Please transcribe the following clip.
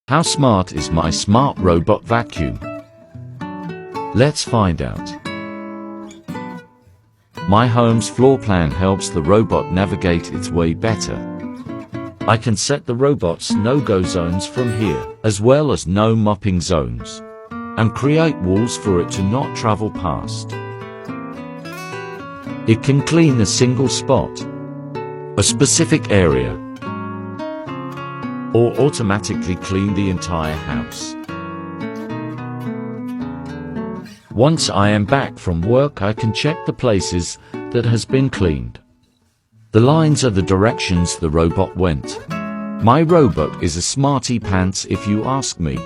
How smart is my smart robot vacuum? Let's find out. My home's floor plan helps the robot navigate its way better. I can set the robot's no-go zones from here, as well as no mopping zones, and create walls for it to not travel past. It can clean a single spot, a specific area, or automatically clean the entire house. Once I am back from work, I can check the places that has been cleaned. The lines are the directions the robot went. My robot is a smarty pants if you ask me.